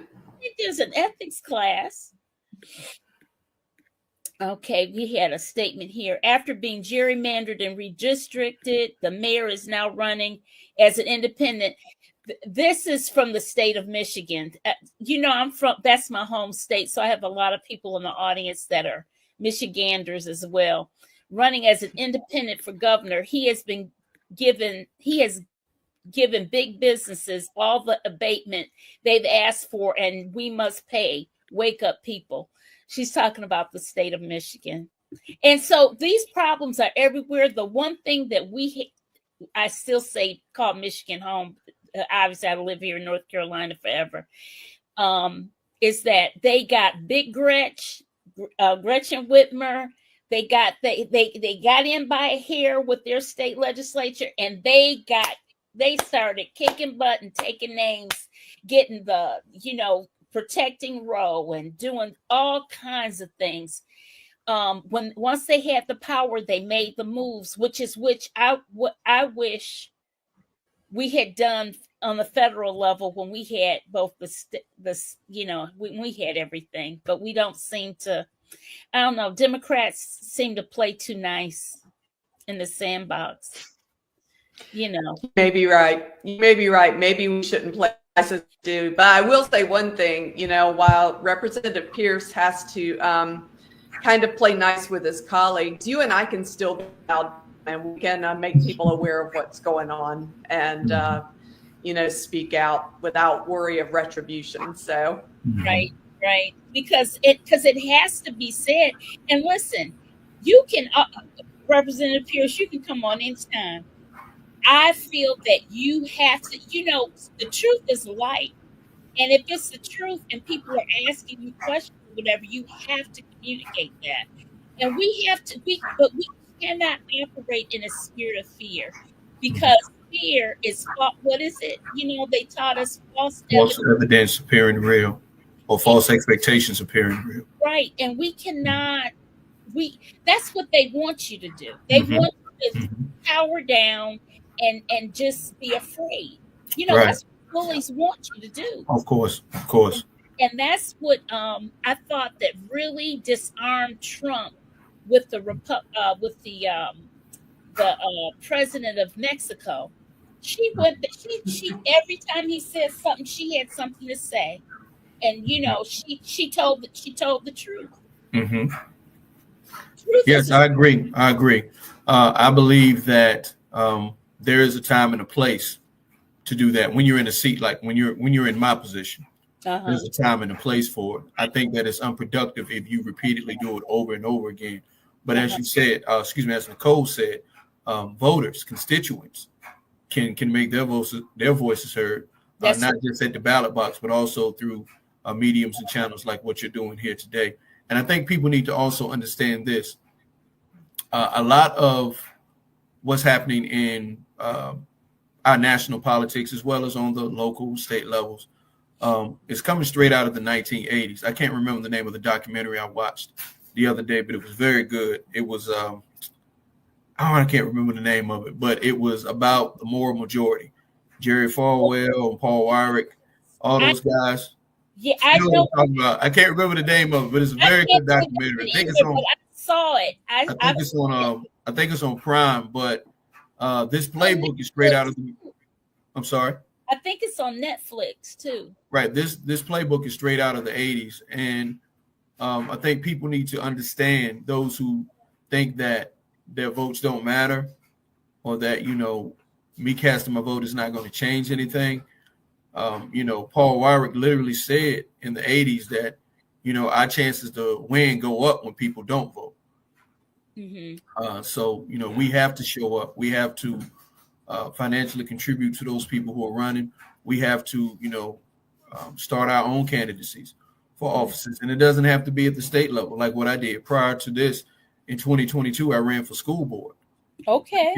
think there's an ethics class. Okay, we had a statement here. After being gerrymandered and redistricted, the mayor is now running as an independent. This is from the state of Michigan. That's my home state. So I have a lot of people in the audience that are Michiganders as well. Running as an independent for governor, he has given big businesses all the abatement they've asked for, and we must pay. Wake up, people. She's talking about the state of Michigan. And so these problems are everywhere. The one thing that I still say, call Michigan home, obviously I live here in North Carolina forever, is that they got Big Gretchen Whitmer. They got in by a hair with their state legislature, and they started kicking butt and taking names, getting the, protecting Roe and doing all kinds of things. Once they had the power, they made the moves, which I wish we had done on the federal level when we had both we had everything, but we don't seem to. I don't know. Democrats seem to play too nice in the sandbox. You may be right. You may be right. Maybe we shouldn't play nice as do. But I will say one thing. While Representative Pierce has to kind of play nice with his colleagues, you and I can still be out and we can make people aware of what's going on and speak out without worry of retribution. So right. right, because it has to be said. And listen, you can Representative Pierce, you can come on anytime. I feel that you have to, the truth is light. And if it's the truth and people are asking you questions or whatever, you have to communicate that. And but we cannot operate in a spirit of fear, because fear is what is it? They taught us false False evidence. evidence appearing real, or false expectations appearing real. Right. And we cannot, that's what they want you to do. They Mm-hmm. want you to Mm-hmm. cower down and just be afraid. Right. That's what bullies want you to do. Of course. Of course. And that's what I thought that really disarmed Trump with the president of Mexico. She went. She every time he said something, she had something to say, and she told the truth. Mm-hmm. Truth Yes, I agree. I agree. I believe that there is a time and a place to do that. When you're in a seat, like when you're in my position, there's a time and a place for it. I think that it's unproductive if you repeatedly do it over and over again. But as you said, as Nicole said, voters, constituents can make their voices heard, not just at the ballot box, but also through mediums and channels like what you're doing here today. And I think people need to also understand this. A lot of what's happening in our national politics, as well as on the local, state levels, is coming straight out of the 1980s. I can't remember the name of the documentary I watched the other day, but it was very good. It was, I can't remember the name of it, but it was about the moral majority. Jerry Falwell and Paul Weyrich, all those guys. Yeah, I know. I can't remember the name of it, but it's a very good documentary. I think it's on. I saw it. I think it's on. I think it's on Prime. But this playbook is straight out of the. I'm sorry. I think it's on Netflix too. Right. This playbook is straight out of the 80s, and I think people need to understand, those who think that their votes don't matter, or that me casting my vote is not going to change anything. Paul Weyrich literally said in the 80s that, our chances to win go up when people don't vote. Mm-hmm. So we have to show up. We have to financially contribute to those people who are running. We have to, start our own candidacies for offices. And it doesn't have to be at the state level, like what I did prior to this. In 2022, I ran for school board. Okay.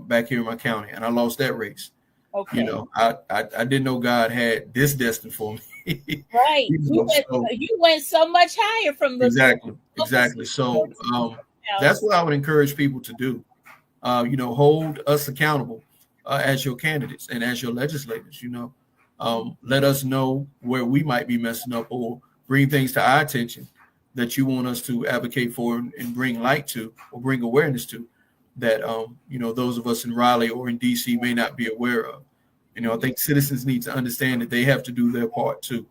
Back here in my county, and I lost that race. Okay. I didn't know God had this destined for me. Right. You went so much higher from the exactly. So that's what I would encourage people to do. Hold us accountable as your candidates and as your legislators. Let us know where we might be messing up, or bring things to our attention that you want us to advocate for and bring light to, or bring awareness to, that those of us in Raleigh or in DC may not be aware of. I think citizens need to understand that they have to do their part too,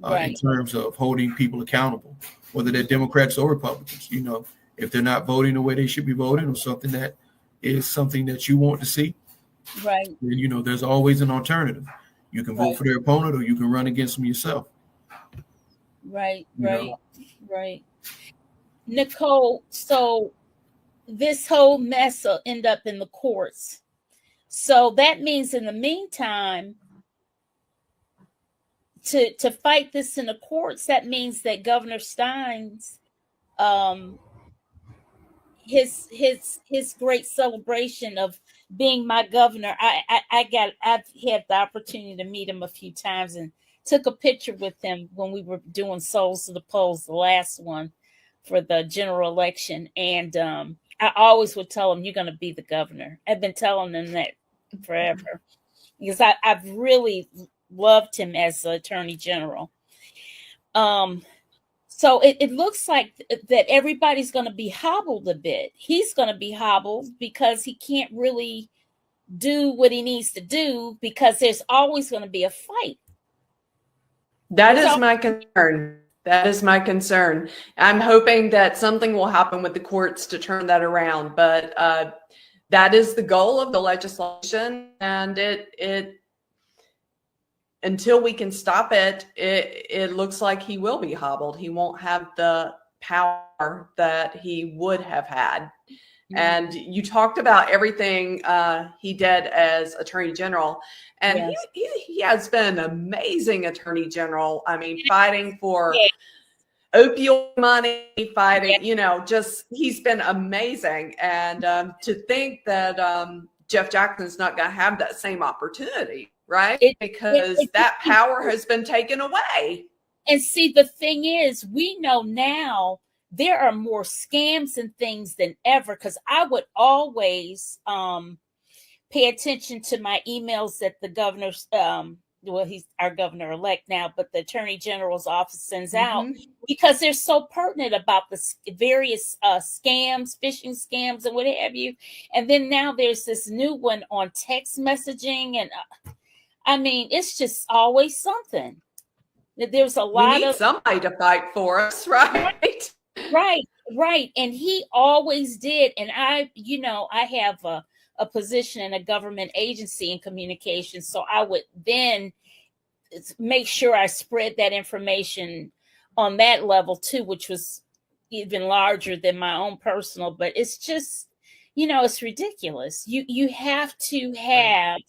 in terms of holding people accountable, whether they're Democrats or Republicans. If they're not voting the way they should be voting, or something that is something that you want to see, right? Then there's always an alternative. You can vote for their opponent, or you can run against them yourself. Right. Nicole, so this whole mess will end up in the courts. So that means in the meantime, to fight this in the courts, that means that Governor Stein's his great celebration of being my governor. I've had the opportunity to meet him a few times and took a picture with him when we were doing Souls to the Polls, the last one for the general election. And I always would tell him, you're going to be the governor. I've been telling him that forever, because I've really loved him as the attorney general. So it looks like that everybody's going to be hobbled a bit. He's going to be hobbled because he can't really do what he needs to do, because there's always going to be a fight. That is my concern. That is my concern. I'm hoping that something will happen with the courts to turn that around. But that is the goal of the legislation, and until we can stop it, it looks like he will be hobbled. He won't have the power that he would have had. And you talked about everything he did as Attorney General, and Yes. he has been an amazing Attorney General. I mean, fighting for Yes. opioid money, fighting, Yes. you know, just he's been amazing. And to think that Jeff Jackson's not going to have that same opportunity, right? Because that power has been taken away. And see, the thing is, we know now there are more scams and things than ever, because I would always pay attention to my emails that the governor's well, he's our governor elect now, but the attorney general's office sends out, because they're so pertinent about the various scams, phishing scams, and what have you. And then now there's this new one on text messaging, and I mean, it's just always something. There's a lot we need of somebody to fight for us, right? Right. And he always did. And I have a position in a government agency in communications. So I would then make sure I spread that information on that level too, which was even larger than my own personal. But it's just, it's ridiculous. You have to have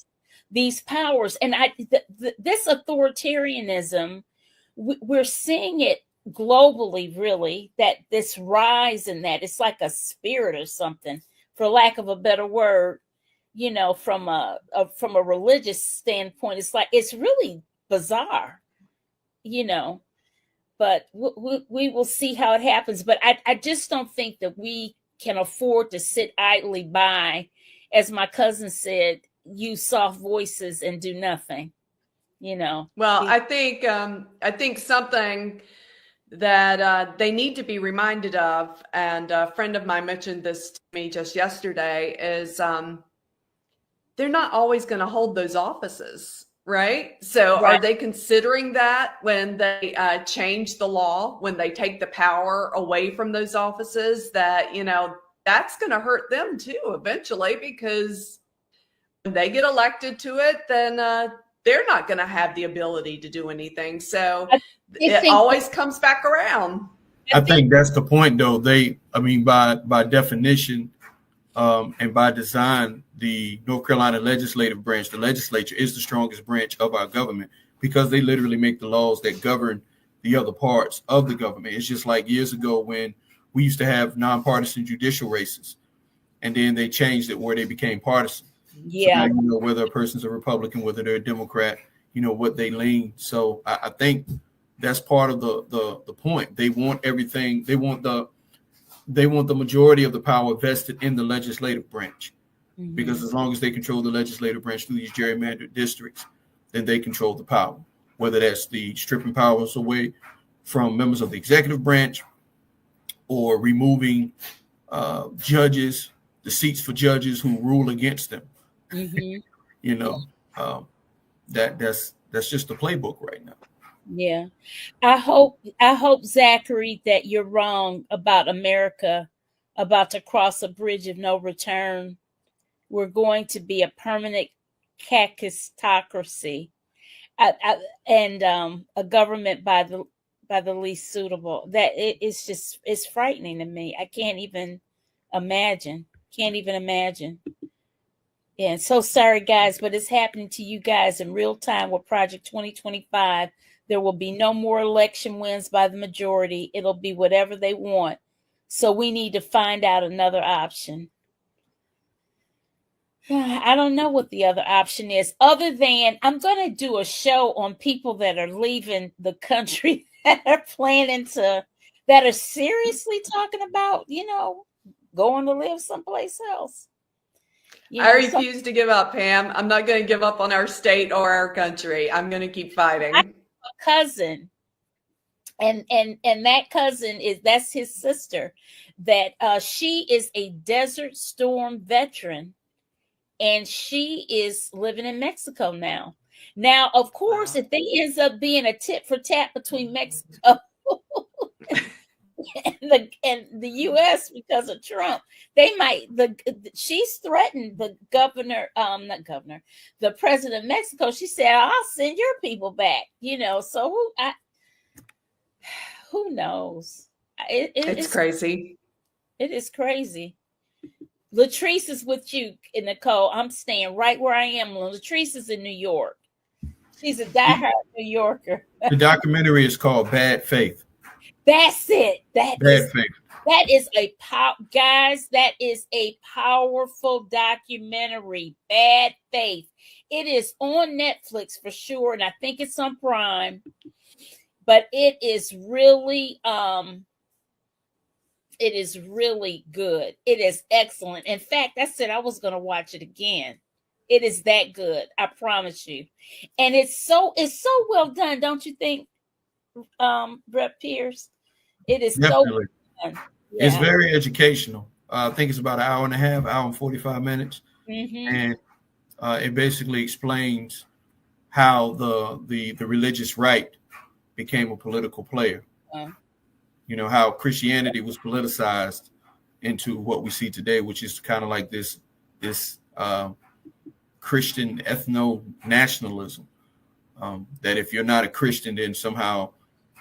these powers. And this authoritarianism, we're seeing it globally, really, that this rise in that it's like a spirit or something, for lack of a better word, from a religious standpoint. It's like, it's really bizarre, but we will see how it happens. But I just don't think that we can afford to sit idly by, as my cousin said, use soft voices and do nothing. Well, I think something that they need to be reminded of, and a friend of mine mentioned this to me just yesterday, is they're not always going to hold those offices, right? So Right. Are they considering that when they change the law, when they take the power away from those offices, that, that's going to hurt them too eventually, because when they get elected to it, then they're not going to have the ability to do anything. So it always comes back around. I think that's the point, though. By definition and by design, the North Carolina legislative branch, the legislature, is the strongest branch of our government, because they literally make the laws that govern the other parts of the government. It's just like years ago when we used to have nonpartisan judicial races, and then they changed it where they became partisan. Yeah. So now whether a person's a Republican, whether they're a Democrat, what they lean. So I think that's part of the point. They want everything. They want the majority of the power vested in the legislative branch, because as long as they control the legislative branch through these gerrymandered districts, then they control the power, whether that's the stripping powers away from members of the executive branch, or removing judges, the seats for judges who rule against them. That's just the playbook right now. Yeah. I hope, Zachary, that you're wrong about America about to cross a bridge of no return. We're going to be a permanent kakistocracy, and a government by the least suitable. That it's frightening to me. I can't even imagine. Yeah, so sorry, guys, but it's happening to you guys in real time with Project 2025. There will be no more election wins by the majority. It'll be whatever they want. So we need to find out another option. I don't know what the other option is, other than I'm going to do a show on people that are leaving the country, that are seriously talking about, going to live someplace else. I refuse to give up, Pam. I'm not going to give up on our state or our country. I'm going to keep fighting. I have a cousin, and that cousin that's his sister, that she is a Desert Storm veteran, and she is living in Mexico now. Now, of course, if they ends up being a tit for tat between Mexico and the U.S. because of Trump. They might she's threatened the governor, not governor, the president of Mexico. She said, "I'll send your people back." So who knows? It's crazy. It is crazy. Latrice is with you, Nicole. I'm staying right where I am. Latrice is in New York. She's a diehard New Yorker. The documentary is called Bad Faith. That's it. Bad Faith. That is guys, that is a powerful documentary. Bad Faith. It is on Netflix for sure, and I think it's on Prime. But it is really good. It is excellent. In fact, I said I was going to watch it again. It is that good. I promise you. And it's so well done, don't you think, Brett Pierce? It is definitely so well done. Yeah. It's very educational. I think it's about an hour and a half, hour and 45 minutes. And it basically explains how the religious right became a political player. How Christianity was politicized into what we see today, which is kind of like this Christian ethno-nationalism, that if you're not a Christian, then somehow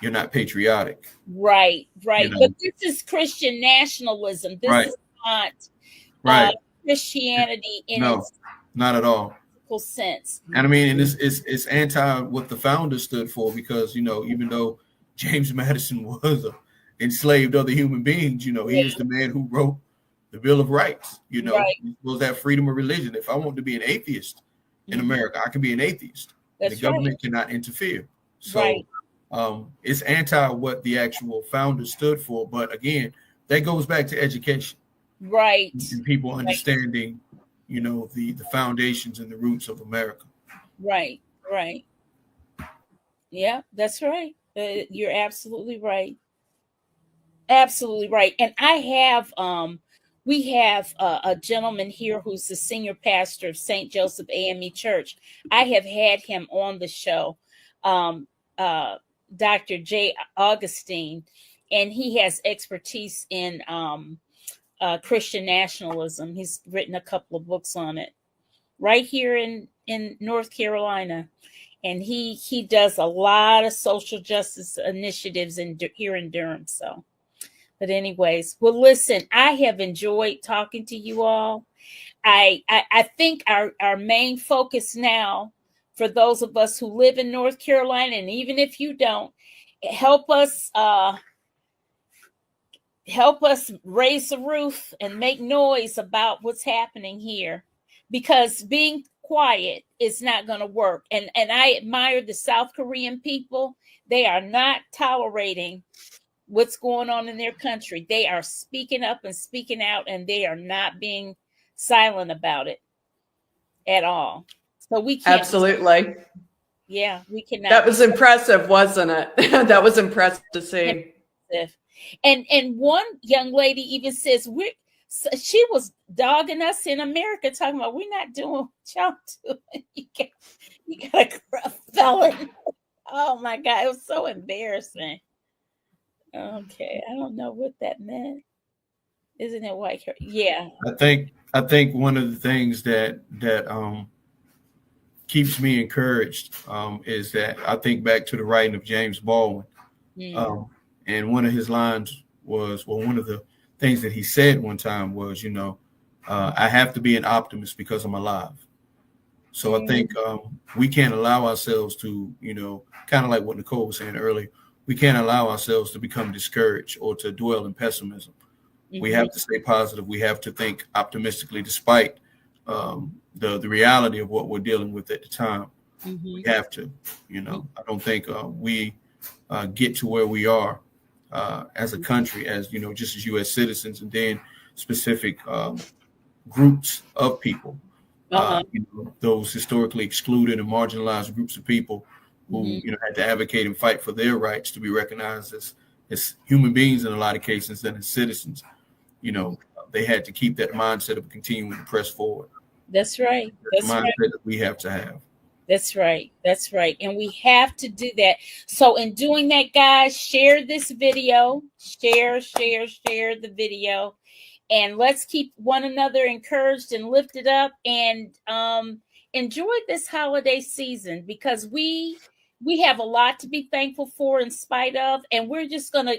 you're not patriotic. Right. But this is Christian nationalism. This is not Christianity in its not at all sense. And I mean, and it's anti what the founders stood for, because even though James Madison was enslaved other human beings, he is the man who wrote the Bill of Rights. You're supposed to have freedom of religion. If I want to be an atheist in America, I can be an atheist. The government cannot interfere. So it's anti what the actual founders stood for. But again, that goes back to education. Right. And people understanding, the foundations and the roots of America. Right. Yeah, that's right. You're absolutely right. Absolutely right. And I have we have a gentleman here who's the senior pastor of St. Joseph AME Church. I have had him on the show, Dr. J. Augustine, and he has expertise in Christian nationalism. He's written a couple of books on it right here in North Carolina. And he does a lot of social justice initiatives here in Durham. So, but anyways, well, listen, I have enjoyed talking to you all. I think our main focus now, for those of us who live in North Carolina, and even if you don't, help us raise the roof and make noise about what's happening here, because being quiet is not going to work. And I admire the South Korean people. They are not tolerating what's going on in their country. They are speaking up and speaking out, and they are not being silent about it at all. So we can't. Absolutely. Yeah, we cannot. That was impressive, wasn't it? That was impressive to see. And one young lady even says she was dogging us in America, talking about we're not doing what y'all doing. You got a felon. Oh my God, it was so embarrassing. Okay, I don't know what that meant. Isn't it white? Yeah. I think one of the things that keeps me encouraged is that I think back to the writing of James Baldwin, and one of his lines was, one of the things that he said one time was, I have to be an optimist because I'm alive. So I think we can't allow ourselves to, kind of like what Nicole was saying earlier, we can't allow ourselves to become discouraged or to dwell in pessimism. We have to stay positive. We have to think optimistically, despite the reality of what we're dealing with at the time. We have to, I don't think we get to where we are as a country, as just as U.S. citizens, and then specific groups of people, those historically excluded and marginalized groups of people who had to advocate and fight for their rights to be recognized as human beings in a lot of cases, and as citizens. They had to keep that mindset of continuing to press forward. That's right. That's the mindset that we have to have. That's right. That's right. And we have to do that. So in doing that, guys, share this video. Share the video. And let's keep one another encouraged and lifted up, and enjoy this holiday season, because we have a lot to be thankful for in spite of, and we're just going to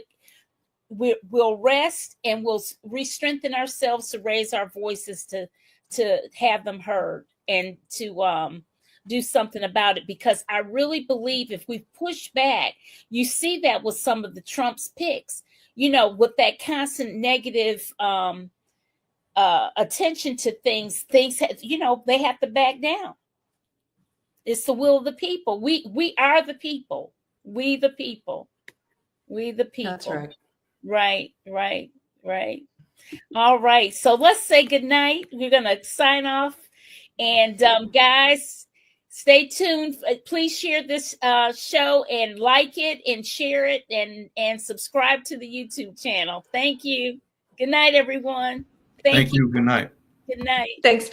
we'll rest and we'll re-strengthen ourselves to raise our voices to have them heard, and to do something about it, because I really believe if we push back, you see that with some of the Trump's picks, with that constant negative attention to things they have to back down. It's the will of the people. We are the people. We the people. That's right. Right. All right. So let's say good night. We're gonna sign off, and guys, stay tuned. Please share this show and like it and share it and subscribe to the YouTube channel. Thank you. Good night, everyone. Thank you. Good night. Good night. Thanks,